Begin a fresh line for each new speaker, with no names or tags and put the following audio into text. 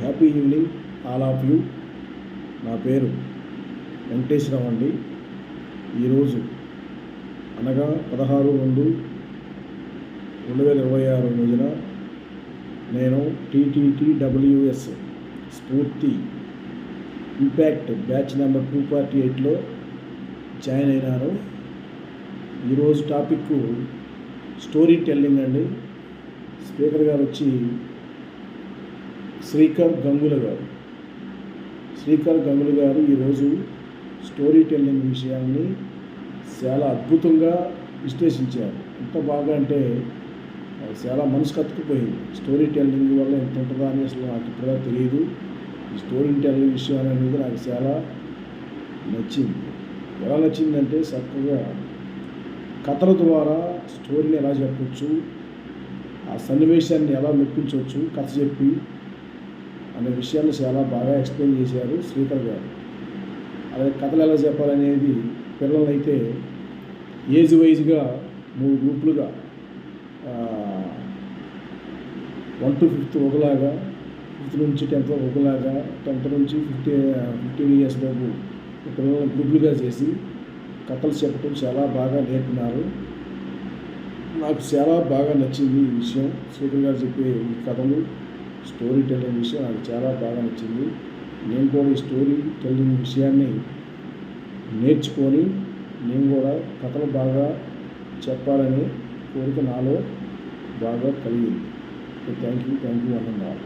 Happy evening all of you. నా పేరు వెంకటేశ్వరరావు అండి. ఈరోజు అనగా 16/2/2026 రోజున నేను TTTWS స్ఫూర్తి ఇంపాక్ట్ బ్యాచ్ నెంబర్ 248లో జాయిన్ అయినాను. ఈరోజు టాపిక్ స్టోరీ టెల్లింగ్ అండి. స్పీకర్ గారు వచ్చి శ్రీకర్ గంగుల గారు ఈరోజు స్టోరీ టెల్లింగ్ విషయాన్ని చాలా అద్భుతంగా విశ్లేషించారు. ఎంత బాగా అంటే చాలా మనసుకు అతుక్కుపోయింది. స్టోరీ టెల్లింగ్ వల్ల ఎంత ఉంటుందా అని అసలు నాకు ఇప్పుడు తెలియదు. ఈ స్టోరీ టెల్లింగ్ విషయం అనేది నాకు చాలా నచ్చింది. ఎలా నచ్చిందంటే చక్కగా కథల ద్వారా స్టోరీని ఎలా చెప్పచ్చు, ఆ సన్నివేశాన్ని ఎలా మెప్పించవచ్చు కథ చెప్పి అనే విషయాన్ని చాలా బాగా ఎక్స్ప్లెయిన్ చేశారు శ్రీకర్ గారు. అలాగే కథలు ఎలా చెప్పాలనేది పిల్లలైతే ఏజ్ వైజ్గా 3 గ్రూపులుగా 1 to 5th ఒకలాగా, 5th నుంచి 10th ఒకలాగా, 10th నుంచి 15 years లోపు పిల్లల గ్రూపులుగా చేసి కథలు చెప్పడం చాలా బాగా నేర్పినారు. నాకు చాలా బాగా నచ్చింది ఈ విషయం. శ్రీకర్ గారు చెప్పే ఈ కథలు స్టోరీ టెల్లింగ్ విషయం నాకు చాలా బాగా నచ్చింది. నేను కూడా ఈ స్టోరీ టెల్లింగ్ విషయాన్ని నేర్చుకొని నేను కూడా కథలు బాగా చెప్పాలని కోరిక నాలో బాగా కలిగింది. థ్యాంక్ యూ అన్నారు.